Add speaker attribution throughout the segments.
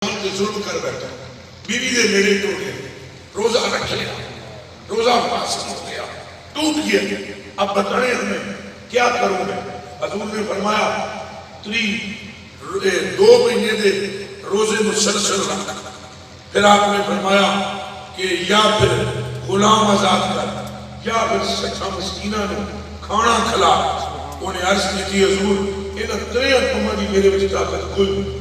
Speaker 1: ظلم کر بیٹھا، بیوی دے میرے ٹوٹ گئے، روزہ رکھ لیا، روزہ فاسد ہو گیا، ٹوٹ گیا، اب بتائیں ہمیں کیا کروں میں؟ حضور نے فرمایا 2 مہینے دے روزے مسلسل رکھ، پھر آپ نے فرمایا کہ یا پھر غلام آزاد کر یا پھر 60 مسکینہ نو کھانا کھلا۔ انہیں عرض کی تھی حضور انہاں 3 کماں دی میرے وچ طاقت کوئی نہیں۔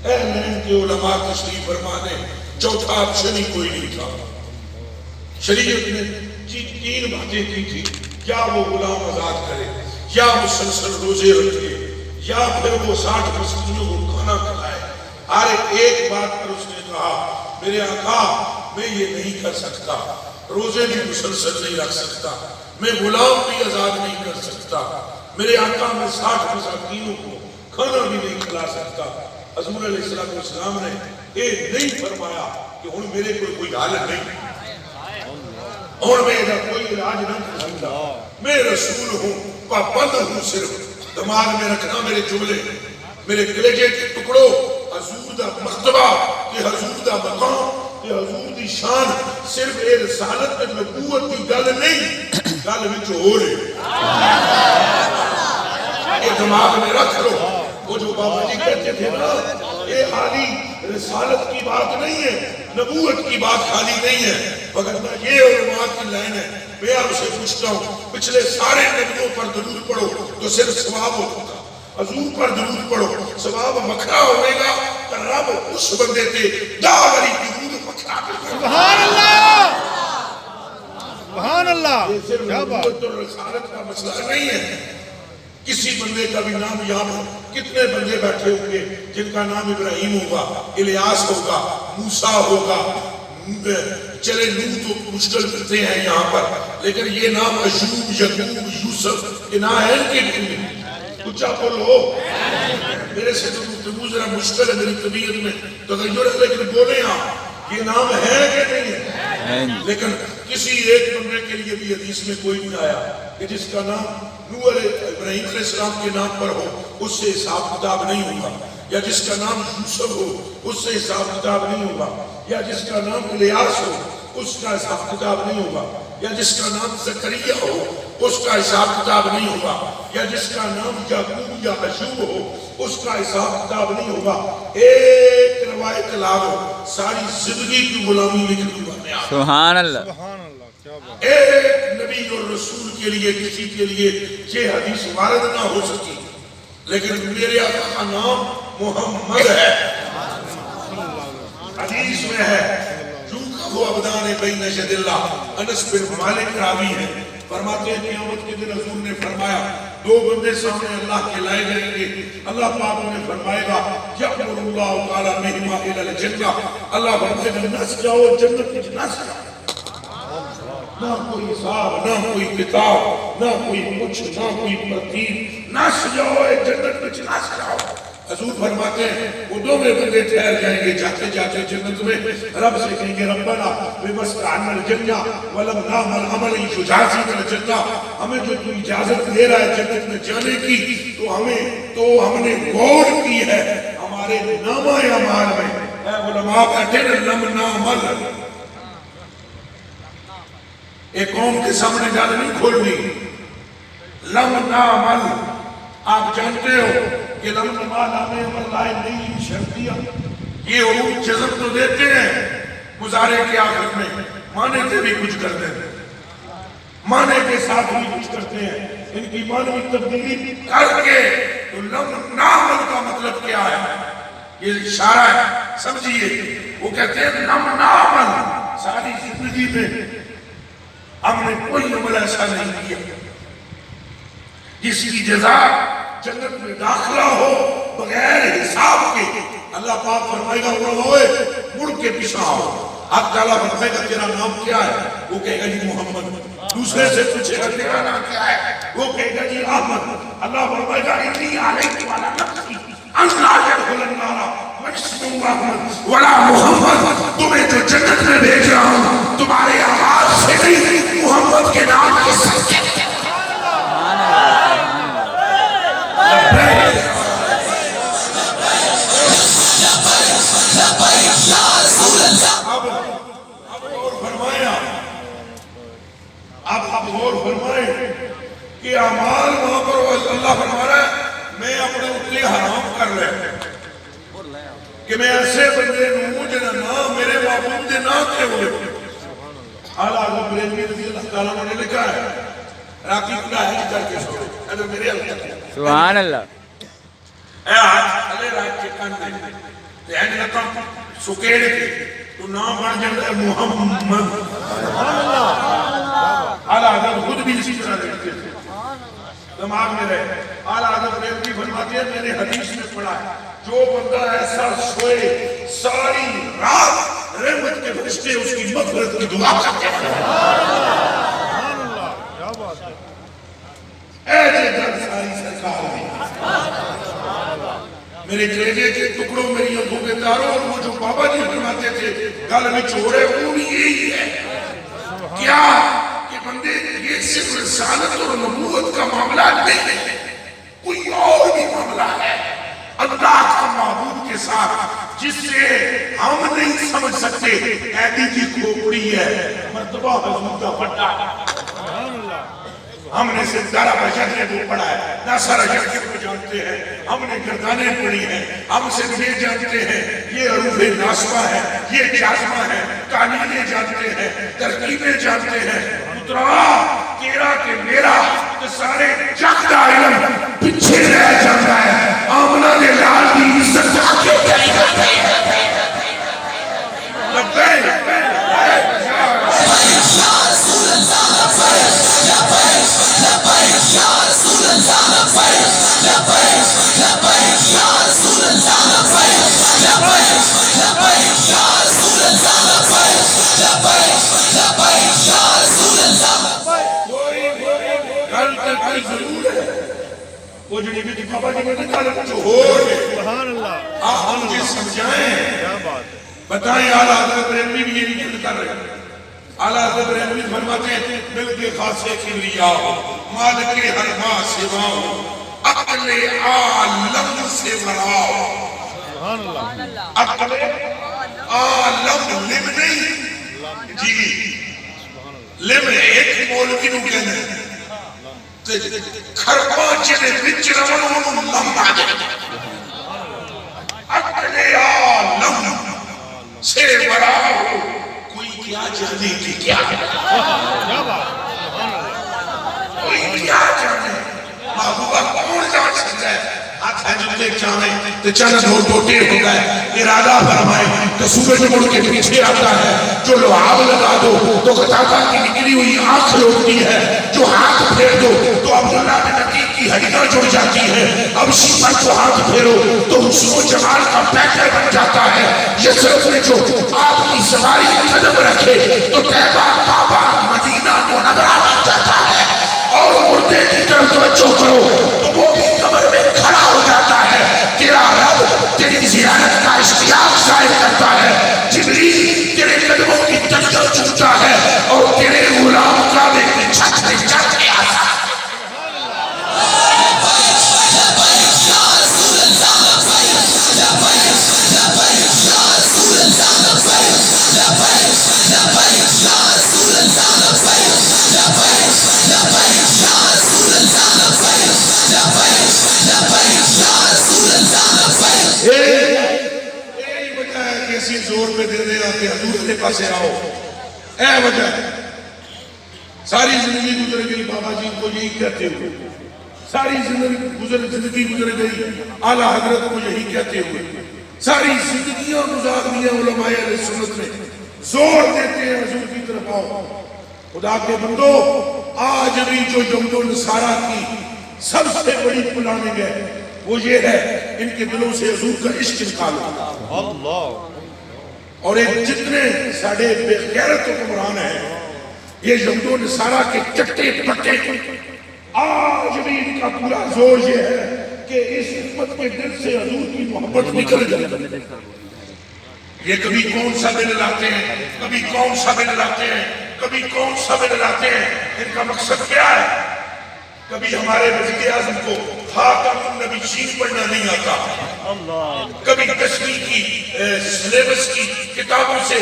Speaker 1: اہل کے علماء تشریف فرمانے چوتھا آپشن ہی کوئی نہیں تھا۔ شریعت نے 3 باتیں کی تھی، یا وہ غلام آزاد کرے، یا مسلسل روزے رکھے، یا پھر وہ 60 مسکینوں کو کھانا کھلائے۔ ہر ایک بات پر اس نے کہا میرے آقا میں یہ نہیں کر سکتا، روزے بھی مسلسل نہیں رکھ سکتا، میں غلام بھی آزاد نہیں کر سکتا، میرے آقا میں 60 مساکینوں کو کھانا بھی نہیں کھلا سکتا۔ حضور علیہ السلام نے یہ نہیں فرمایا کہ ہن میرے کوئی حال نہیں، اور میں ادھر کوئی علاج نہ کر سکتا، میں رسول ہوں، پابند ہوں، صرف دماغ میں رکھنا میرے جملے، میرے کلیجے کے ٹکڑوں، حضور دا مرتبہ کہ حضور دا مقام کہ حضور دی شان صرف اے رسالت اور نبوت کی گل نہیں، گل وچ ہو رہے یہ دماغ میں رکھ لو۔ وہ جو بابا جی کہتے تھے نا یہ خالی رسالت کی بات نہیں ہے، نبوت کی بات خالی نہیں ہے، وگرنہ یہ علماء کی لائن ہے۔ میں آپ سے پوچھتا ہوں پچھلے سارے نبیوں پر درود پڑھو تو صرف ثواب ہوگا، حضور پر درود پڑھو ثواب مکھرا ہوئے گا کہ رب اس بندے تے داوری درود مکھرا دے گا۔
Speaker 2: سبحان اللہ، سبحان اللہ۔
Speaker 1: یہ صرف نبوت اور رسالت کا مسئلہ نہیں ہے۔ کسی بندے کا بھی نام یاد ہو، کتنے بندے بیٹھے ہوں گے جن کا نام ابراہیم ہوگا، الیاس ہوگا، موسیٰ ہوگا، چلے نوح تو مشکل کرتے ہیں یہاں پر، لیکن یہ نام ایوب، یعقوب، یوسف یہ نام ہے ان کے لیے کچھ بولو۔ میرے سے تو گفتگو ذرا مشکل ہے، میری طبیعت میں تغیر ہے، لیکن بولے آپ یہ نام ہے کہ نہیں ہے؟ لیکن کسی ایک بندے کے لیے بھی حدیث میں کوئی نہیں آیا کہ جس کا نام نوح ابراہیم علیہ السلام کے نام پر ہو اس سے حساب کتاب نہیں ہوگا، یا جس کا نام یوسف ہو اس سے حساب کتاب نہیں ہوگا، یا جس کا نام الیاس ہو اس کا حساب کتاب نہیں ہوگا، یا جس کا نام زکریا ہو اس کا حساب کتاب نہیں ہوگا، یا جس کا نام یعقوب یا ایوب ہو اس کا حساب کتاب نہیں ہوگا۔ ایک روایت لاؤ ساری زندگی کی غلامی لکھ دوں گا میں آپ۔
Speaker 3: سبحان اللہ۔
Speaker 1: ایک نبی اور رسول کے لیے کسی کے لیے یہ حدیث وارد نہ ہو سکی، لیکن میرے آقا کا نام محمد ہے، حدیث میں ہے جو کا وہ ابدان بین ید اللہ۔ انس بن مالک راوی ہے، فرماتے ہیں قیامت کے دن حضور نے فرمایا 2 بندے سامنے اللہ کے لائے جائیں گے، اللہ پاک انہیں فرمائے گا یأمر اللہ تعالیٰ بہما الی الجنہ، اللہ فرمائے گا نس جاؤ جنت کی نس جاؤ، نہ کوئی حساب، نہ کوئی کتاب، نہ کوئی کچھ، نہ کوئی ترتیب، نس جاؤ جنت میں نس جاؤ۔ حضور فرماتے ہیں وہ 2 بندے ٹھہر جائیں گے، جاتے جاتے جنت میں رب سے کہیں گے ربنا بمسکعنا الجنہ ولم نعمل عملا یجازینا الجنہ، ہمیں جو تو اجازت دے رہا ہے جنت میں جانے کی تو ہم نے غور کی ہے ہمارے نامہ اعمال میں۔ اے علماء بیٹھے نا لم نعمل، ایک قوم کے سامنے گل نہیں کھولنی، لم نعمل آپ جانتے ہو کہ لم نعمل ہمیں عمل لائے نہیں شرطیہ، یہ عروج جزم تو دیتے ہیں مضارع کے آخر میں، معنی سے بھی کچھ کرتے ہیں، معنی کے ساتھ بھی کچھ کرتے ہیں، ان کی معنی تبدیلی کر کے تو لم نعمل کا مطلب کیا ہے؟ یہ اشارہ ہے، سمجھئے وہ کہتے ہیں لم نعمل، ساری زندگی میں ہم نے کوئی عمل ایسا نہیں کیا جس کی جزا جنت میں داخلہ ہو بغیر حساب کے۔ اللہ پاک فرمائے گا ہوئے مڑ کے پیچھے آؤ، حق تعالیٰ فرمائے گا تیرا نام کیا ہے؟ وہ کہے گا جی محمد۔ دوسرے سے پوچھے گا تیرا نام کیا ہے؟ وہ کہے گا جی احمد۔ اللہ فرمائے گا انی علیک والا نفسی ان لا يدخل النار من اسمه احمد ولا محمد، تمہیں جو جنت میں بھیج رہا ہوں تمہارے آواز سے نہیں محمد کے نام کے ساتھ۔ کہ میں ایسے بندے ہوں جنہاں نام میرے محبوب دے نام تے ہوئے اعلیٰ حضرت بریلوی رضی اللہ تعالیٰ نے لکھا ہے راکی کھلا ہے کر کے سوئے اگر میرے اللہ
Speaker 3: سبحان اللہ
Speaker 1: اے ہاتھ تھلے رات کے کان دے تے این لکم سکیڑ کے تو نام بڑھ جائے محمد اعلیٰ حضرت خود بھی اسی طرح رہتے تھے دماغ میں رہے اعلیٰ حضرت بریلوی فرماتے ہیں میں نے حدیث میں پڑھا ہے جو بندہ ایسا سوئے ساری رات رحمت کے فرشتے اس کی مغفرت کی دعا کرتے ہیں
Speaker 2: سبحان اللہ کیا بات ہے
Speaker 1: اے جدر ساری سرکار دی میرے کلیجے کے ٹکڑوں میری آنکھوں کے تاروں اور وہ جو بابا جی فرماتے تھے گل میں چھوڑے وہ بھی یہی ہے کیا کہ بندے یہ صرف رسالت اور نبوت کا معاملہ نہیں ہے کوئی اور بھی معاملہ ہے اللہ کا معبود کے ساتھ جس سے ہم نہیں سمجھ سکتے ایدی کی کھوپڑی ہے مرتبہ حضور کا بڑا ہم نے صرف دارہ بشر کو پڑھا ہے ناصر اشرف کو جانتے ہیں ہم نے گردانیں پڑھی ہیں ہم صرف یہ جانتے ہیں یہ حروف ناصبہ ہے یہ جازمہ ہے قانینیں جانتے ہیں ترکیبیں جانتے ہیں اترا تیرا کہ میرا تو سارے جگ دا علم پیچھے رہ جاتا ہے آمنہ نے لال کی عزت آکے کہی کرتے ہیں لبے وہ جو نبی بابا جی میں نکالے جو ہو رہے
Speaker 2: سبحان اللہ
Speaker 1: آپ ہم مجھے سمجھائیں
Speaker 2: کیا بات ہے
Speaker 1: بتائیں اعلیٰ حضرت بریلوی بھی یہ نہیں کر رہے اعلیٰ حضرت بریلوی فرماتے ہیں مل کے خاصے کبریا ہو مالک ہر ماں سوا ہو عقل عالم سے ورا ہو
Speaker 2: سبحان اللہ
Speaker 1: عقل عالم لم نہیں جی لم ایک مولوی نو کہنے کھرپا چلے بچ رمانوں لمبا دے عقل عالم سے ورا ہو کوئی کیا جانے کی کیا کوئی کیا جانے محبوبہ کون جان سکتا ہے ہاتھ ہے جو دیکھ جانے تو چند ہو ٹوٹے ہو گئے ارادہ فرمائے تو سورج مڑ کے پیچھے آتا ہے جو لعاب لگا دو تو قطعہ کی نکلی ہوئی آنکھ لوٹتی ہے جو ہاتھ پھیر دو تو عبداللہ بن عقیق کی ہڈیاں جڑ جاتی ہے اب شیفر کو ہاتھ پھیرو تو حسن و جمال کا پیکر بن جاتا ہے یسرف نے جو آپ کی سواری قدم رکھے تو طیبہ کعبہ مدینہ منورہ بن جاتا ہے اور مردے کی طرف توجہ کرو تو وہ بھی قبر میں کھڑا ہو جاتا ہے تیرا رب تیری زیارت کا اشتیاق ظاہر کرتا ہے جبریل تیرے قدموں کی تنگل چھوٹا ہے اور تیرے غلام کعبے کی چھت میں چڑھ کے آتا ہے کیسی زور پہ دے دے آتے حضور کے پاس آؤ اے وجہ ساری زندگی گزر گئی بابا جی کو یہی کہتے ہوئے ساری زندگی گزر گئی اعلیٰ حضرت کو یہی کہتے ہوئے ساری زندگیاں گزار دیا علماء علیہ سنت میں زور دیتے ہیں حضور کی طرف آؤ خدا کے بندو آج بھی جو یہود و نصارہ کی سب سے بڑی پلاننگ ہے وہ یہ ہے ان کے دلوں سے حضور کا عشق نکالو
Speaker 2: اللہ
Speaker 1: اور ایک جتنے ساڑھے بے غیرت حکمران ہیں یہ یہود و نصارہ کے چٹے پٹے آج بھی ان کا پورا زور یہ ہے کہ اس امت کے دل سے حضور کی محبت نکل جائے یہ کبھی کون سا دل لاتے ہیں کبھی کون سا دل لاتے ہیں کبھی کون سا دل لاتے ہیں ان کا مقصد کیا ہے کبھی ہمارے وزیر اعظم کو خاتم النبیین پڑھنا نہیں آتا کبھی تشریح کی سلیبس کی کتابوں سے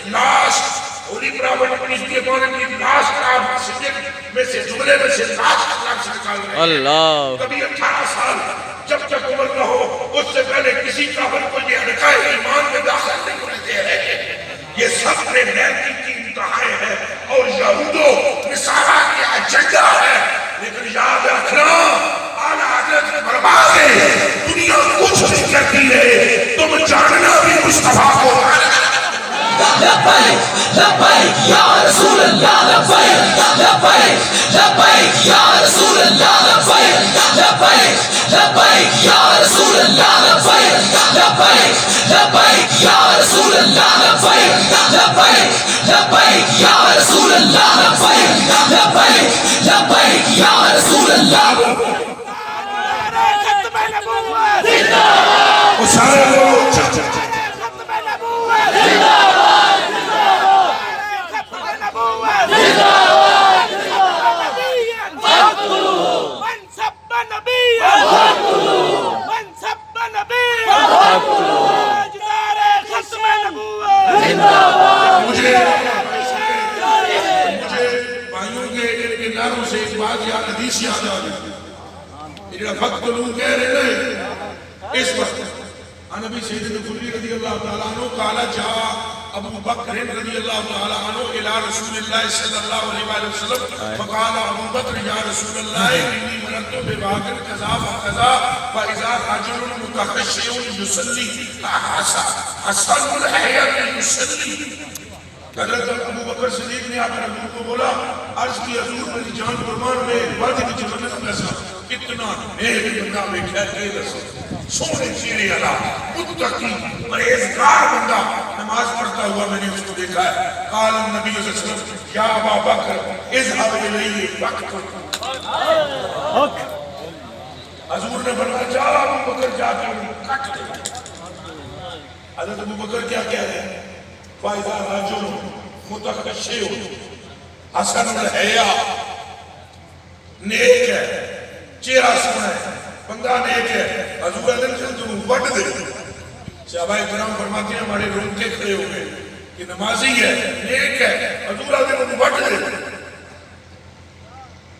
Speaker 1: لاسٹ اولی براہمن اپنی دیوان کی لاسٹ آپ سبجیکٹ میں سے جملے میں سے لاسٹ لفظ نکال رہے ہیں کبھی 18 سال جب تک عمر نہ ہو اس سے پہلے کسی کافر کو یہ حلقہ ایمان میں داخل نہیں ہونے دے رہے ہیں. یہ سب نے نیکی کی انتہائیں ہیں اور یہودو نصارہ کے ایجنڈا ہے. لیکن یاد رکھنا اعلیٰ حضرت فرماتے دنیا کچھ نہیں کرتی ہے، تم جاننا بھی مصطفیٰ کو
Speaker 4: لبیک لبیک یا رسول اللہ لبیک لبیک لبیک یا رسول اللہ لبیک لبیک لبیک یا رسول اللہ لبیک لبیک لبیک یا رسول اللہ لبیک لبیک لبیک یا رسول اللہ لبیک لبیک لبیک یا رسول اللہ.
Speaker 1: وہ سارے لوگ مجھے بھائیوں کے ناروں سے ایک بات یاد حدیث یاد آ گئی. یہ وقت لوگ کہہ رہے ہیں اس وقت نبی سیدنا خدری رضی اللہ تعالیٰ عنہ قال جاء ابو بکر رضی اللہ تعالیٰ عنہ الى رسول اللہ صلی اللہ علیہ وآلہ وسلم فقال ابو بکر یا رسول اللہ انی مررت بباب قضا وقضا فاذا رجل متخشع يصلي حسن الحیات يصلي. حضرت ابو بکر صدیق نے آپ حضور کو بولا عرض کی حضور میری جان فرمان میں بڑھ کی جنت میں سا اتنا نیک بندہ میں کہتے رسول سونے چیرے اللہ متقی پرہیزگار بندہ نماز پڑھتا ہوا میں نے اس کو دیکھا ہے. قال النبی صلی اللہ علیہ وسلم یا ابا بکر اذهب الیہ وقت. حضور نے فرمایا جا ابو بکر جا کے کٹ دے. حضرت ابو بکر کیا کہہ رہے ہیں فائدہ رجل متخشع حسن الحیا نیک ہے چہرہ سونا ہے بندہ نیک ہے. حضور علیہ وسلم وٹ دے. صحابہ کرام فرماتے ہیں ہمارے رونگٹے کھڑے ہو گئے کہ نمازی ہے نیک ہے. حضور علیہ وسلم وٹ دے.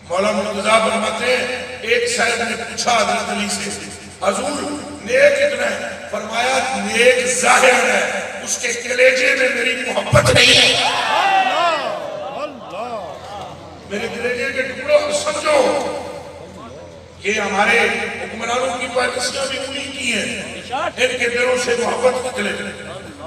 Speaker 1: مولا مرتضیٰ فرماتے ہیں ایک صاحب نے پوچھا حضرت علی سے حضور نیک کتنا ہے؟ فرمایا نیک ظاہر ہے اس کے کلیجے میں میری محبت نہیں ہے. میرے کلیجے کے ٹکڑوں کو سمجھو. یہ ہمارے حکمرانوں کی پالیسیاں بھی انہی کی ہیں. ان کے دلوں سے محبت نکلے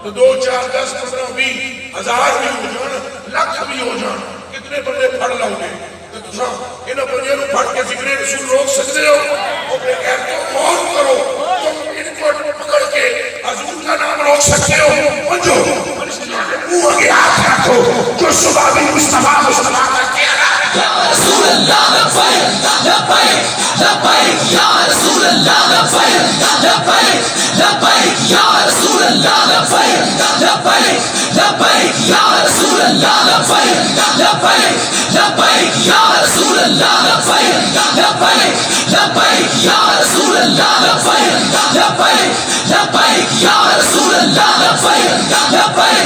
Speaker 1: تو 2 4 10 15 20 ہزار بھی ہو جان لاکھ بھی ہو جان کتنے بندے پڑھ لاؤ گے تو تسا انہوں بندے نو پڑھ کے ذکر رسول روک سکتے ہو اور پھر کہتے ہو موت کرو تم ان کو پکڑ کے حضور کا نام روک سکتے ہو. منجو منہ آگے ہاتھ رکھو جو صبح بھی مصطفیٰ کرتے ہیں
Speaker 4: یا رسول اللہ لبیک لبیک لبیک یا رسول اللہ لبیک لبیک لبیک یا رسول اللہ لبیک لبیک لبیک یا رسول اللہ لبیک لبیک لبیک یا رسول اللہ لبیک لبیک لبیک یا رسول اللہ لبیک لبیک لبیک یا رسول اللہ لبیک لبیک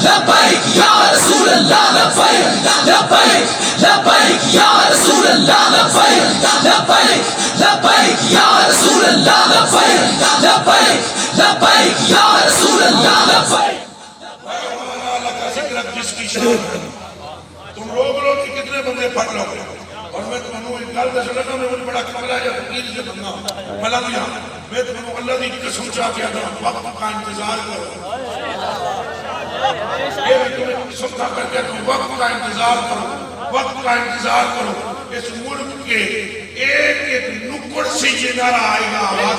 Speaker 4: لبیک یا رسول اللہ لبیک لبیک لبیک یا رسول اللہ لبیک لبیک لبیک یا رسول اللہ لبیک لبیک لبیک یا رسول اللہ لبیک.
Speaker 1: جس کی شان تم روک لو کہ کتنے بندے پڑھ لو گے. اور میں تمہوں ایک گل دس لگا میں مجھے بڑا کملا یا فقیر سے بننا ملنگیا میں تمہوں اللہ دی قسم چاہ کے آتا وقت کا انتظار کرو. یہ بھی تمہیں قسم چاہ کر کے تم وقت کا انتظار کرو وقت کا انتظار کرو. اس ملک کے ایک ایک نکڑ سے یہ نعرہ آئے گا آواز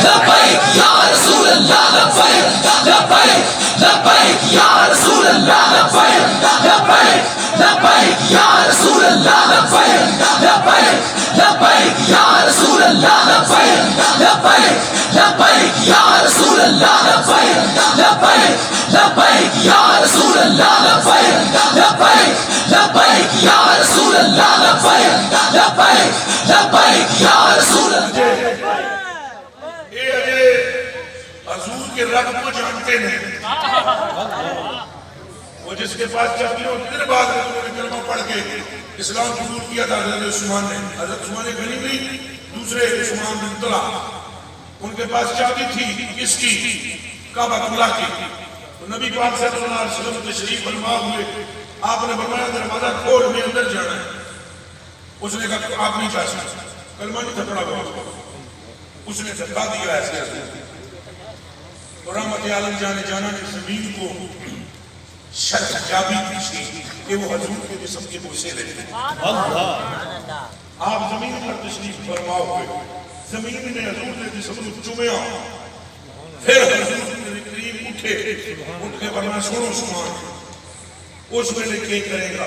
Speaker 4: لبیک یا رسول اللہ لبیک لبیک لبیک یا رسول اللہ لبیک لبیک لبیک یا رسول اللہ لبیک لبیک لبیک یا رسول اللہ لبیک لبیک لبیک یا رسول اللہ لبیک لبیک لبیک یا رسول اللہ لبیک لبیک لبیک یا رسول اللہ لبیک لبیک لبیک یا رسول اللہ.
Speaker 1: حضور کے رب کو جانتے نہیں. وہ جس کے پاس چاہیے پھر بعد میں کلمہ پڑھ کے اسلام قبول کیا تھا حضرت عثمان نے. حضرت عثمان غنی بھی دوسرے عثمان بن طلحہ، ان کے پاس چابی تھی کس کی؟ کعبۃ اللہ کی. تو نبی پاک صلی اللہ علیہ وسلم تشریف فرما ہوئے، آپ نے فرمایا دروازہ کھول میں اندر جانا ہے. اس نے کہا آپ نہیں جا سکتے، کلمہ نہیں تھا پڑا ہوا. اس نے دھکا دیا ایسے ایسے، اور رحمت عالم جانے جانا نے زمین کو شرط چابی پوچھی کہ وہ حضور کے جسم کے بوسے لیتے. آپ زمین پر تشریف فرما ہوئے، زمین نے حضور کے جسم کو چومیا. پھر حضور کریم اٹھے، اٹھ کے فرمایا سنو عثمان، اس ویلے کیا کرے گا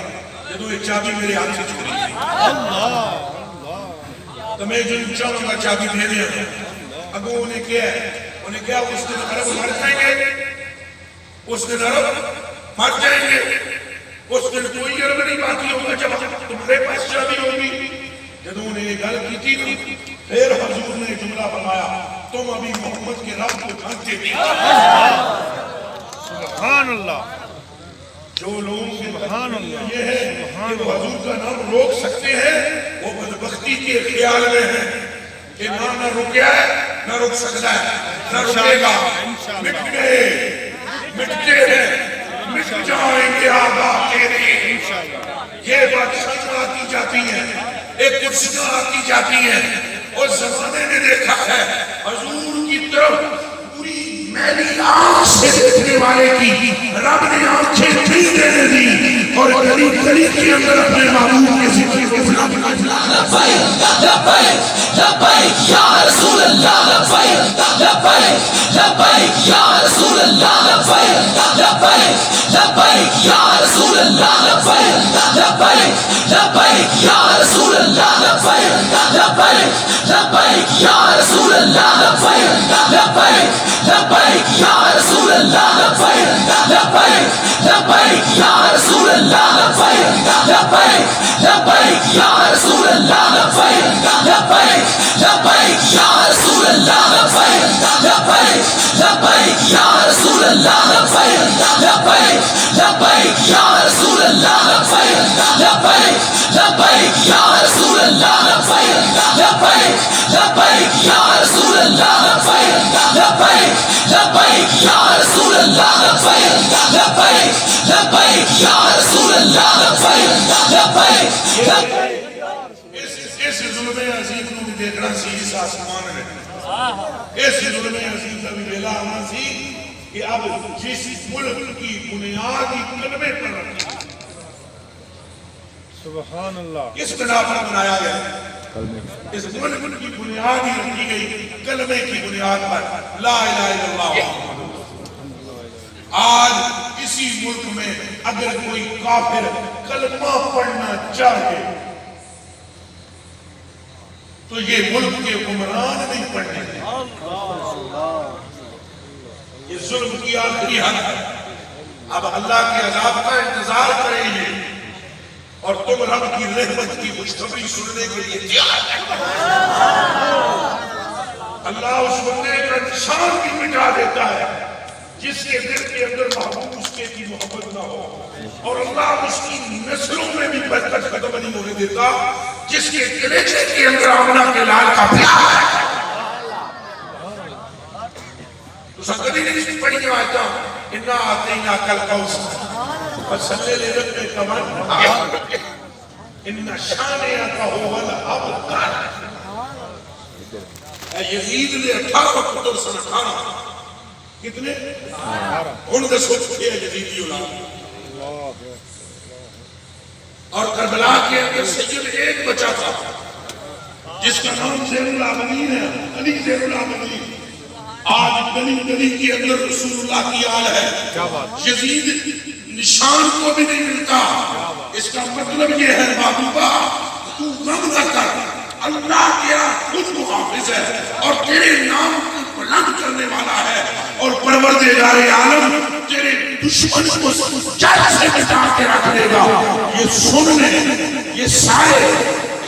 Speaker 1: جدو یہ چابی میرے ہاتھ سے چھوڑی تھی؟ تو میں جو چاہوں گا چابی دے دیا. اگو انہیں کیا ہے؟ انہیں کیا اس دن عرب مر جائیں گے، اس دن عرب مر جائیں گے، اس دن کوئی عرب نہیں باقی ہوگا جب تمہارے پاس چابی ہوگی. جب انہیں یہ گل کی تھی، پھر حضور نے جملہ فرمایا تم ابھی محمد کے رب کو جانتے نہیں.
Speaker 2: سبحان اللہ.
Speaker 1: جو لوگوں کے یہ ہے کہ وہ حضور کا نام روک سکتے ہیں، وہ بدبختی کے خیال میں ہیں کہ نہ رکیا ہے نہ رک سکتا ہے نہ رکے گا. مٹ گئے، مٹتے ہیں، مٹ جائیں گے آگا تیرے. یہ بادشاہیاں آتی جاتی ہیں، ایک کرسیاں آتی جاتی ہیں. اور زمانے نے دیکھا ہے حضور کی طرف پوری میلی آنکھ سے دیکھنے والے کی رب نے آنکھیں نہیں دینے دی، اور گلی گلی کے اندر اپنے محبوب کے ذکر کو
Speaker 4: لبیک لبیک لبیک یا رسول اللہ، لبیک لبیک لبیک یا رسول اللہ، لبیک لبیک لبیک یا رسول اللہ، لبیک لبیک لبیک یا رسول اللہ، لبیک لبیک لبیک یا رسول اللہ، لبیک لبیک لبیک یا رسول اللہ، لبیک لبیک لبیک یا رسول اللہ، لبیک لبیک لبیک یا رسول اللہ، لبیک لبیک لبیک یا رسول اللہ، لبیک لبیک لبیک یا رسول اللہ، لبیک لبیک لبیک یا رسول اللہ، لبیک لبیک لبیک یا رسول اللہ، لبیک لبیک لبیک یا رسول اللہ، لبیک لبیک لبیک یا رسول اللہ، لبیک لبیک لبیک یا رسول اللہ، لبیک لبیک.
Speaker 1: اس ظلم عظیم کو بھی دیکھنا سی اس آسمان میں. اس ظلم عظیم کا بھی بیلا آنا سی کہ اب جس ملک کی بنیادی کلمے پر رکھی،
Speaker 2: سبحان اللہ.
Speaker 1: اس بنا پر بنایا گیا، اس ملک کی بنیاد ہی رکھی گئی کلمے کی بنیاد پر، لا الہ الا اللہ. آج اسی ملک میں اگر کوئی کافر کلمہ پڑھنا چاہے تو یہ ملک کے حکمران نہیں پڑھنے دیں. یہ ظلم کی آخری حد ہے. اب اللہ کے عذاب کا انتظار کریں گے اور تم رب کی رحمت کی خوشخبری سننے کے لیے تیار ہیں. اللہ اس بندے کا نشان بھی مٹا دیتا ہے جس کے دل کے اندر محبوب اس کے کی محبت نہ ہو، اور اللہ اس کی نسلوں میں بھی برکت ختم نہیں ہونے دیتا جس کے کلیجے کے اندر آمنہ کے لال کا پیار ہے. تو سکتی نہیں پڑھی جو آتا اِنَّا آتَيْنَاكَ الْقَوْسَرَ فَصَلِّ لِرَبِّكَ وَانْحَرْ اِنَّ شَانِئَكَ هُوَ الْأَبْتَرُ. یزید نے 18 پتر سن 18 کتنے؟ ان کے سوچ کیا یزیدی اولاد. اور کربلا کے اندر سید ایک بچہ تھا جس کا نام زین العابدین ہے، علی زین العابدین. آج گلی گلی کے اندر رسول اللہ کی آل ہے. یزید نشان کو بھی نہیں ملتا. اس کا مطلب یہ ہے محبوبہ تو غم نہ کر، اللہ تیرا خود محافظ ہے اور تیرے نام کو بلند کرنے والا ہے، اور پروردگار عالم تیرے دشمن کو جڑ سے مٹا کے رکھ دے گا. یہ سن لیں یہ سارے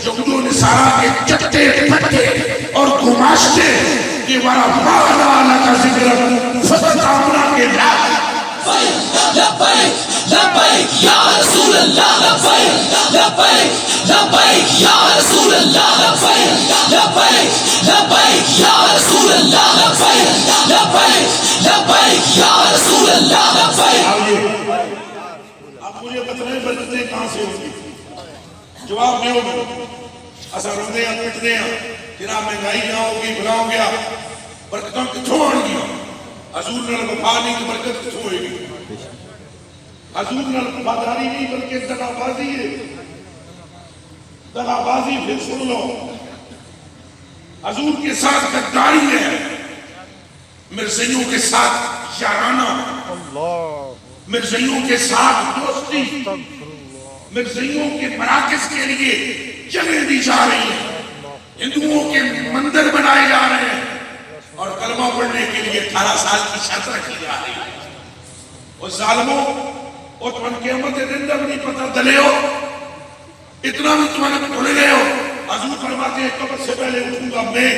Speaker 1: یہود و نصارہ کے چٹے پٹے اور گماشتے کہ ورا بالا کا ذکر فتح آمنہ کے لائے.
Speaker 4: لبیک لبیک یا رسول اللہ، لبیک لبیک لبیک یا رسول اللہ، لبیک لبیک لبیک یا رسول اللہ لبیک.
Speaker 1: اب مجھے بتائیں برکتیں کہاں سے ہوگی؟ جواب دیو میں اصل روندے ہیں پٹنے ہیں جناب مہنگائی کہاں ہوگی بلا ہو گیا برکتوں کتھوں آن گیا حضور نال وفا نہیں تو برکت کتھوں ہوئے گی حضور نال وفاداری نہیں بلکہ دغا بازی ہے دغا بازی پھر سن لو حضور کے ساتھ غداری ہے مرزیوں کے ساتھ یارانہ
Speaker 2: اللہ
Speaker 1: مرزیوں کے ساتھ دوستی مرزیوں کے مراکز کے لیے جگہ دی جا رہی ہیں ہندوؤں کے مندر بنائے جا رہے ہیں اور کلمہ پڑھنے کے لیے 18 سال کی شرط رکھی جا رہی ہے اور ظالموں اور تمہیں قیامت دن تک نہیں پتہ دلے ہو اتنا بھی تمہیں بھول گئے ہو حضور فرماتے ہیں قبر سے پہلے اٹھوں گا میں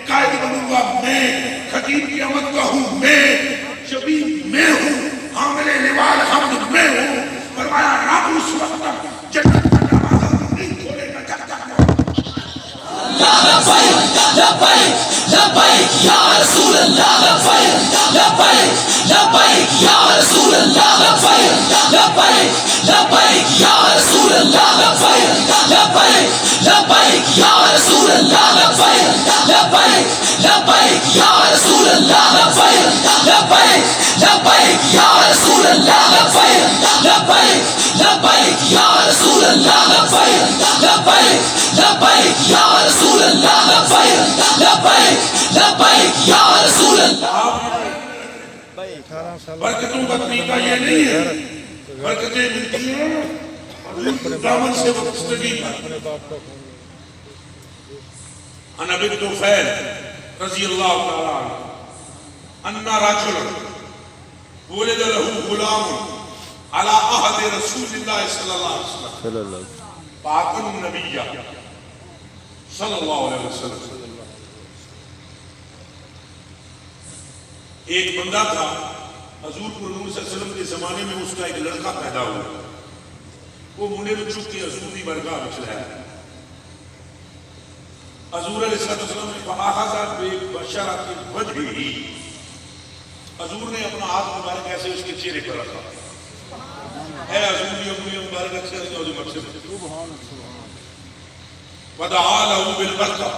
Speaker 1: قائد بنوں گا میں خطیب قیامت کا ہوں میں شبیہ میں ہوں حامل لواء الحمد میں ہوں فرمایا رب اس وقت تک جنت کا دروازہ نہیں کھولے گا جب تک
Speaker 4: لبیک لبیک لبیک یا رسول اللہ لبیک لبیک لبیک یا رسول اللہ لبیک لبیک لبیک یا رسول اللہ لبیک لبیک لبیک یا رسول اللہ لبیک لبیک لبیک یا رسول اللہ لبیک لبیک لبیک یا رسول اللہ لبیک لبیک لبیک یا رسول اللہ لبیک لبیک لبیک یا رسول اللہ لبیک لبیک لبیک یا رسول اللہ.
Speaker 1: برکتوں کا طریقہ یہ نہیں ہے برکتیں ملتی ہیں حضور دامن سے وابستگی پر انا بنت فیل رضی اللہ تعالی عنہ ان رجلا ولد له غلام على عهد رسول الله صلی اللہ علیہ وسلم فأتى النبي صلی اللہ علیہ وسلم ایک بندہ تھا حضور پر نور صلی اللہ علیہ وسلم کے زمانے میں اس کا ایک لڑکا پیدا ہوا وہ منڈے میں چک کے حضور کی برگاہ بچھلایا حضور علیہ السلام نے فآخذ ببشرۃ وجہہ حضور نے اپنا ہاتھ مبارک ایسے اس کے چہرے پر رکھا اے حضور کی انگلی مبارک اچھے سے جو مقصد ودعا له بالبرکہ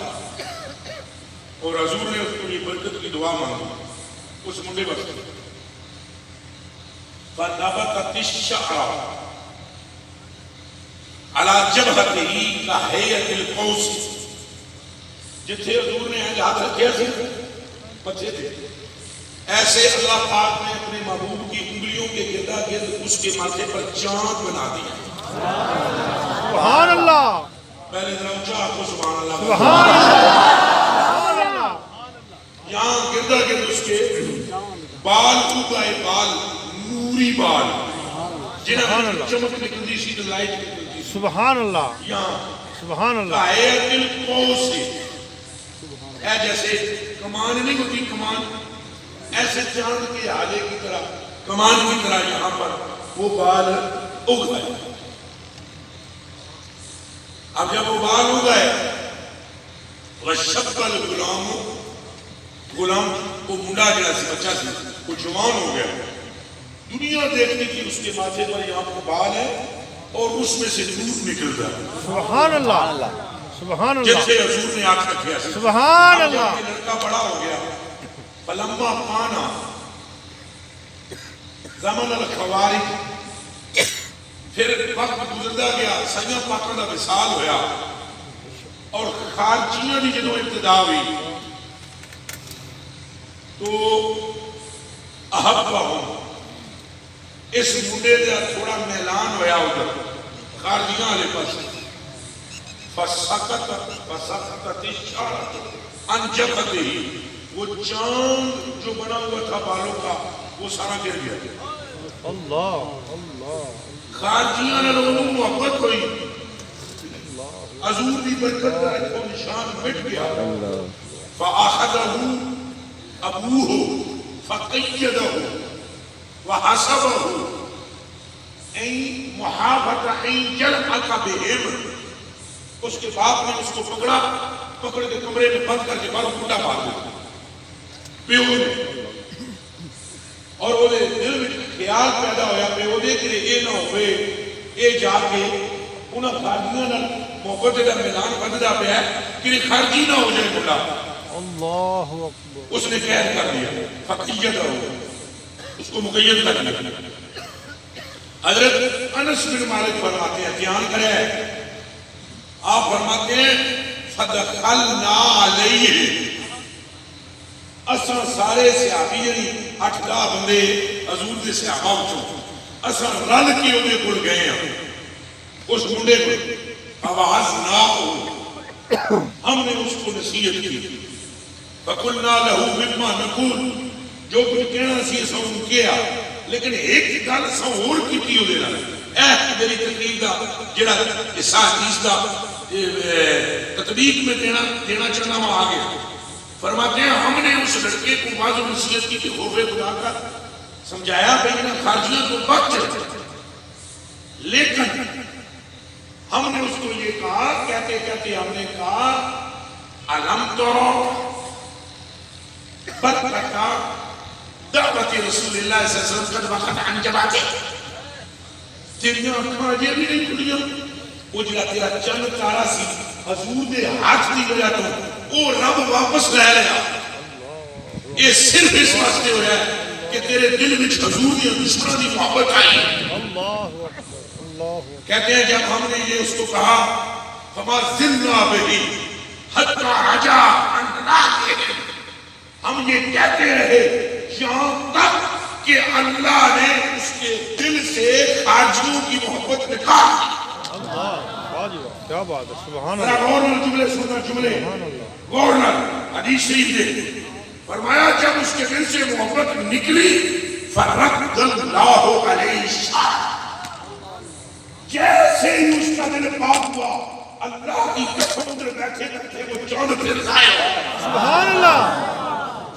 Speaker 1: اور حضور نے اس کو یہ برکت کی دعا مانگی اس منڈے پر فنبتت الشعر على جبهته كهيئة القوس جتھے حضور نے ہاتھ رکھے تھے بچے تھے ایسے اللہ پاک نے اپنے محبوب کی انگلیوں کے گردا گرد اس کے ماتھے پر چاند بنا دیا
Speaker 2: سبحان اللہ
Speaker 1: پہلے ذرا اونچا آخو سبحان اللہ
Speaker 2: سبحان اللہ
Speaker 1: یہاں گردا گرد اس کے بال اگائے بال نوری بال جنہیں چمک نکلتی سی تو لائٹ نکلتی
Speaker 2: سبحان اللہ
Speaker 1: یہاں
Speaker 2: سبحان اللہ
Speaker 1: کائیت القوس اے جیسے کمان نہیں ہوتی کمان ایسے چاند کے آلے کی طرح کمان کی طرح یہاں پر وہ بال اگ گئے اب جب وہ بال اگ گئے وَشَبَّ الْغُلَامُ غلام وہ منڈا جڑا سی بچہ سی وہ جوان ہو گیا دنیا دیکھتی تھی اس کے ماتھے پر یہاں پر بال ہے اور اس میں سے نور نکلتا ہے
Speaker 2: سبحان اللہ سبحان اللہ
Speaker 1: جیسے حضور نے آنکھ رکھیا سی
Speaker 2: سبحان
Speaker 1: اب جب
Speaker 2: اللہ
Speaker 1: یہ لڑکا بڑا ہو گیا فلما پانا زمن الخوارج پھر وقت گزرتا گیا سیاں پاکوں کا وصال ہویا اور خارجیاں دی جدوں ابتدا ہوئی تو احبہم اس منڈے دا تھوڑا میلان ہویا ادھر خارجیاں والے پاس فسقط الشعر عن جبهته وہ چاند جو بنا ہوا تھا بالوں کا وہ سارا گر گیا
Speaker 2: اللہ اللہ
Speaker 1: خارجیاں نے لوگوں محبت ہوئی حضور کی برکت کا ایک نشان مٹ گیا فاخذہ ابوہ فقیدہ وحسبہ این محافظ این جلعک بہم اس کے باپ نے اس کو پکڑ کے کمرے میں بند کر کے باہر کھٹا مار دیا پیو نے خیال پیدا ہویا پہ وہ دیکھ رہے یہ نہ ہوئے یہ جا کے انہاں خارجیاں نال محبت دا میدان بددا پہ ہے کہ خارجی نہ ہو جائے ملا
Speaker 2: اللہ اکبر
Speaker 1: اس نے قید کر دیا فقیت ہو اس کو مقید کر دیا حضرت انس بن مالک فرماتے ہیں دھیان کرے آپ فرماتے ہیں فدخلنا علیہ اساں سارے صحابی یعنی 8-10 بندے حضور دے صحابہ وچوں اساں رل کے اونے کول گئے ہیں اس منڈے کو آواز نہ ہو ہم نے اس کو نصیحت کی فقلنا لہو مما نقول جو کچھ کہنا سی اساں ان کیا لیکن ایک گل اساں اور کیتی ہو دینا میری تقریر دا جڑا حصہ حدیث دا تطبیق میں دینا چاہنا وہاں آگے فرماتے ہیں ہم نے اس لڑکے کو بعض نصیحت کی کہ خوف خدا کا سمجھایا بھئی خارجیاں تو بچ چلتے لیکن ہم نے اس کو یہ کہا کہتے کہتے ہم نے کہا علم ترو بدبکا دعوت رسول اللہ صلی اللہ علیہ وسلم قد وقت عن جباتے تیریاں اکھاں یہ بھی نہیں کھلیاں وہ جڑا تیرا چند تارا سی حضور دے ہاتھ دی وجہ تو وہ رب واپس لے لیا یہ صرف اس واسطے ہوا ہے کہ تیرے دل میں حضور دی دشمنوں دی محبت آئی
Speaker 2: اللہ اکبر اللہ
Speaker 1: کہتے ہیں جب ہم نے یہ اس کو کہا فما زلنا بہی حتی رجا اننا کے ہم یہ کہتے رہے یہاں تک کہ اللہ نے اس کے دل سے خارجیوں کی محبت نکال
Speaker 2: کیا بات ہے سبحان
Speaker 1: اللہ
Speaker 2: اللہ
Speaker 1: گورنر جملے سننا جملے گورنر حدیث شریف دے فرمایا جب اس کے دل سے محبت نکلی فرد اللہ علیہ السلام جیسے ہی اس کا دل پاک ہوا اللہ کی قسم اندر بیٹھے بیٹھے وہ چاند پھر ضائع ہو
Speaker 2: سبحان اللہ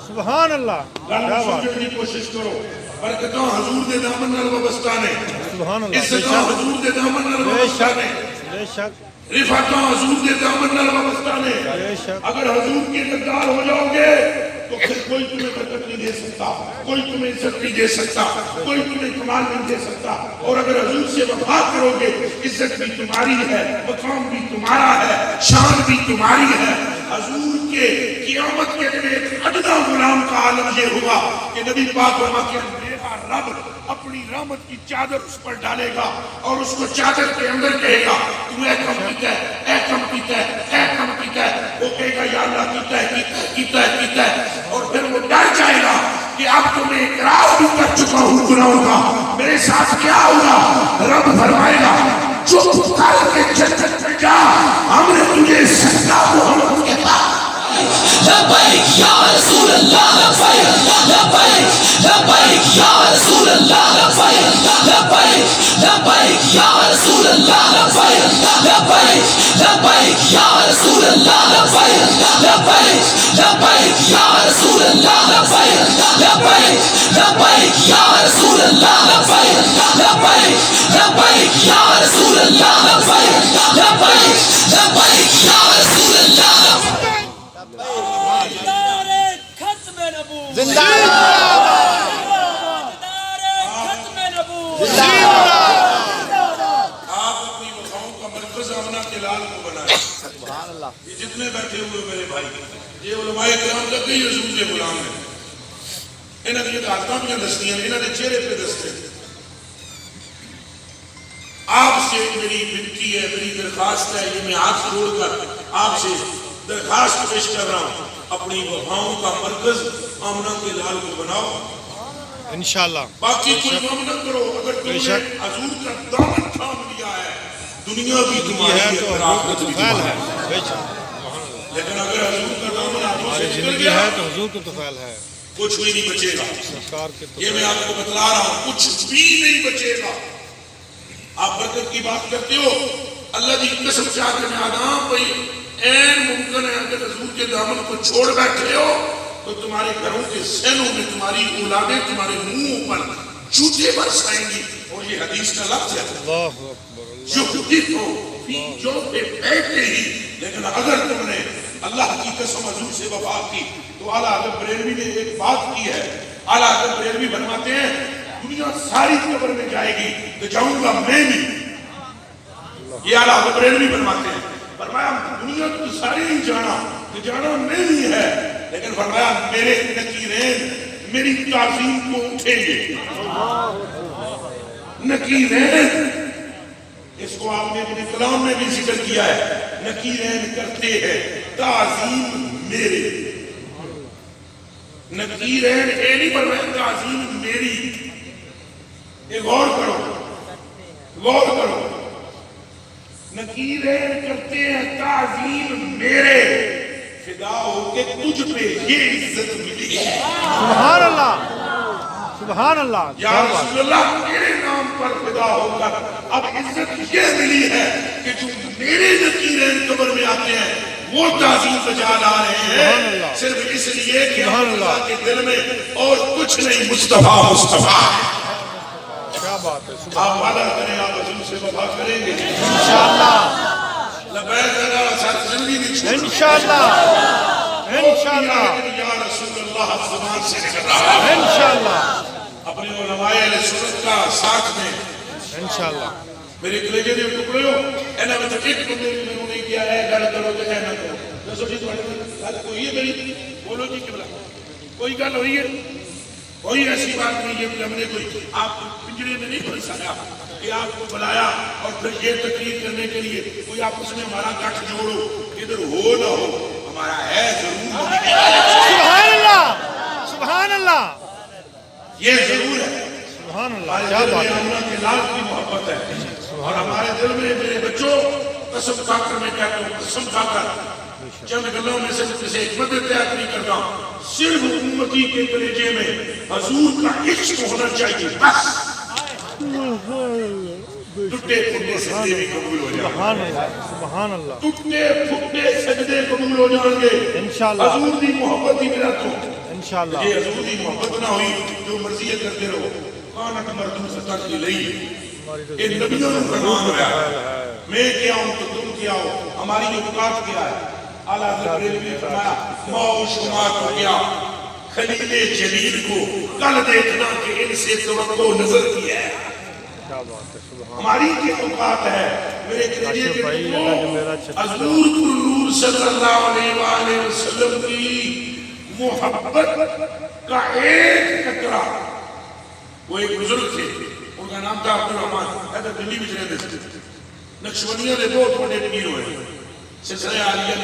Speaker 2: سبحان اللہ
Speaker 1: گل
Speaker 2: کیا بات
Speaker 1: سمجھنے کی کوشش کرو برکتوں حضور دے دامن نال وابستہ نے
Speaker 2: سبحان اللہ بے
Speaker 1: عزتوں
Speaker 2: شک
Speaker 1: حضور دے دامن نال
Speaker 2: بے
Speaker 1: وابستہ
Speaker 2: شک
Speaker 1: نے
Speaker 2: بے شک
Speaker 1: رفعتوں حضور دے دامن نال وابستہ نے
Speaker 2: بے شک
Speaker 1: اگر حضور کے غدار ہو جاؤ گے تو پھر کوئی تمہیں برکت نہیں دے سکتا کوئی تمہیں عزت نہیں دے سکتا کوئی تمہیں کمال نہیں دے سکتا اور اگر حضور سے وفا کرو گے عزت بھی تمہاری ہے مقام بھی تمہارا ہے شان بھی تمہاری ہے حضور کے قیامت کے دن ایک ادنا غلام کا عالم یہ ہوگا کہ نبی پاک فرماتے ہیں میرا رب اپنی رحمت کی چادر اس پر ڈالے گا اور اس کو چادر کے اندر کہے گا تو اے کم پیتا ہے اے کم پیتا ہے اے کم پیتا ہے وہ کہے گا یا اللہ پیتا ہے پیتا ہے پیتا ہے اور پھر وہ ڈر جائے گا کہ اب تو میں اقرار بھی کر چکا ہوں گناہوں کا میرے ساتھ کیا ہوگا رب فرمائے گا چپ کر کے جنت میں جا ہم نے تجھے سجدہ محمد کے پاس
Speaker 4: لبیک یا رسول اللہ لبیک لبیک لبیک یا رسول اللہ لبیک لبیک لبیک یا رسول اللہ لبیک لبیک لبیک یا رسول اللہ لبیک لبیک لبیک یا رسول اللہ لبیک لبیک لبیک یا رسول اللہ لبیک لبیک لبیک یا رسول اللہ لبیک لبیک لبیک یا رسول اللہ لبیک
Speaker 3: زندہ
Speaker 1: آپ اپنی وفاؤں کا مرکز آمنہ کے لال کو بنائیں
Speaker 3: سبحان اللہ
Speaker 1: یہ جتنے بیٹھے ہوئے میرے بھائی یہ علماء کرام لگے ہی حضور کے غلام ہیں انہاں کی عادتاں بھی دستیاں انہاں نے چہرے پہ دستے آپ سے میری بنتی ہے میری درخواست ہے یہ میں ہاتھ جوڑ کر آپ سے درخواست پیش کر رہا ہوں اپنی وفاؤں کا مرکز آمنہ کے لال کو بناؤ
Speaker 2: انشاءاللہ
Speaker 1: باقی کوئی غم نہ کرو اگر تم نے حضور کا دامن تھام لیا ہے دنیا بھی تمہاری
Speaker 2: ہے
Speaker 1: ہے
Speaker 2: تو
Speaker 1: اور
Speaker 2: حضور
Speaker 1: آخرت
Speaker 2: کو
Speaker 1: بھی
Speaker 2: تو فعل
Speaker 1: تمہاری
Speaker 2: ہے
Speaker 1: ہے
Speaker 2: بے شک
Speaker 1: لیکن اگر حضور کا دامن ہاتھوں سے
Speaker 2: ہماری
Speaker 1: نکل
Speaker 2: زندگی
Speaker 1: گیا
Speaker 2: ہے تو حضور کو تو فعل ہے
Speaker 1: کچھ بھی نہیں بچے گا
Speaker 2: سرکار کے تو
Speaker 1: یہ میں آپ کو بتلا رہا ہوں کچھ بھی نہیں بچے گا آپ برکت کی بات کرتے ہو اللہ کی قسم چاہ کے میں آدھا بھئی این ممکن ہے اگر حضور کے دامن کو چھوڑ بیٹھے ہو تو تمہارے گھروں کے ذہنوں میں تمہاری اولادیں تمہارے منہوں پر جوتے برسائیں گی اور یہ حدیث کا لفظ ہے
Speaker 2: اللہ اکبر
Speaker 1: یحدث فی جوف بیٹھے ہی لیکن اگر تم نے اللہ کی قسم حضور سے وفا کی تو اعلیٰ حضرت بریلوی نے ایک بات کی ہے اعلیٰ حضرت بریلوی فرماتے ہیں دنیا ساری قبر میں جائے گی تو جاؤں گا میں بھی. یہ اعلیٰ حضرت بریلوی فرماتے ہیں. فرمایا دنیا تو ساری ہی جانا تو جانا میں بھی ہے, لیکن فرمایا میرے نکیرین میری تعظیم کو اٹھیں گے. نکیرین, اس کو آپ نے اپنے کلام میں بھی ذکر کیا ہے. نکیرین کرتے ہیں تعظیم میرے. نکیرین اے نہیں فرمایا تعظیم میری. یہ غور کرو, غور کرو. نکیرین کرتے ہیں تعظیم میرے, فدا ہو کے تجھ پہ یہ عزت ملی ہے.
Speaker 2: سبحان اللہ, سبحان اللہ.
Speaker 1: یا رسول اللہ میرے نام پر فدا ہو کر اب عزت یہ ملی ہے کہ جو میرے نکیرین قبر میں آتے ہیں وہ تعظیم بجا لا رہے ہیں, صرف اس لیے کہ اللہ کے دل میں اور کچھ نہیں, مصطفیٰ مصطفیٰ.
Speaker 2: کیا بات ہے.
Speaker 1: آپ وعدہ کریں آپ عظیم سے وفا کریں گے
Speaker 2: انشاءاللہ,
Speaker 1: لبیک اللہ ساتھ زندگی نہیں چھوڑ.
Speaker 2: انشاءاللہ, انشاءاللہ,
Speaker 1: یا رسول اللہ زبان سے نکل رہا ہے.
Speaker 2: انشاءاللہ,
Speaker 1: اپنے علماء علیہ سنت کا ساتھ میں
Speaker 2: انشاءاللہ.
Speaker 1: میرے کلیجے دے ٹکڑے ہو اینا میں تک ایک بندے میں نے نہیں کیا ہے گل کرو تو کہنا کرو. دسو جی تمہاری گل کوئی ہے میری, بولو جی قبلہ, کوئی گل ہوئی ہے؟ کوئی ایسی بات نہیں ہے کہ ہم نے کوئی آپ پنجرے میں نہیں پھنسایا کہ آپ کو بلایا اور پھر یہ تقریر کرنے کے لیے کوئی آپس میں ہمارا گٹھ جوڑو, ادھر ہو نہ ہو ہمارا ہے ضرور.
Speaker 2: سبحان اللہ, سبحان اللہ,
Speaker 1: یہ ضرور ہے.
Speaker 2: سبحان اللہ.
Speaker 1: ہمارے
Speaker 2: کیا
Speaker 1: دل
Speaker 2: بات
Speaker 1: میں
Speaker 2: ہے.
Speaker 1: اللہ کے لال کی محبت ہے, اور ہمارے دل میں میرے بچوں قسم کھا کر میں کہتا ہوں, قسم کھا کر چند گلوں میں سے کسی حکمت تیار نہیں کرتا ہوں. صرف امتی کے کلیجے میں حضور کا عشق ہونا چاہیے بس. ٹوٹے پھوٹے سجدے بھی قبول ہو جائیں.
Speaker 2: سبحان اللہ, سبحان اللہ.
Speaker 1: ٹوٹے پھوٹے سجدے قبول ہو جائیں گے
Speaker 2: انشاءاللہ,
Speaker 1: حضور دی محبت ہی میرا تو.
Speaker 2: انشاءاللہ.
Speaker 1: یہ حضور دی محبت نہ ہوئی جو مرضی کرتے رہو. کانٹ مردوں سے تک لئی یہ نبیوں نے فرمان ہوا میں کیا ہوں تو تم کیا ہو, ہماری اوقات کیا ہے. اعلیٰ حضرت بریلوی نے فرمایا ماؤ شمار ہو گیا خلیل جلیل کو کل دیکھنا کہ ان سے توقع نظر کی ہے.
Speaker 2: کیا بات ہے. سبحان
Speaker 1: ہماری کی اوقات ہے میرے کلیجے کے
Speaker 2: بھائی,
Speaker 1: لوگوں,
Speaker 2: اللہ جو میرا چھتر
Speaker 1: حضور نور صلی اللہ علیہ وآلہ وسلم کی محبت کا ایک قطرہ. وہ ایک بزرگ تھے, ان کا نام تھا عبد الرحمن, ایسا دلی میں رہتے تھے. نقشبندیوں نے بہت بڑے پیر ہوئے, سلسلہ عالیہ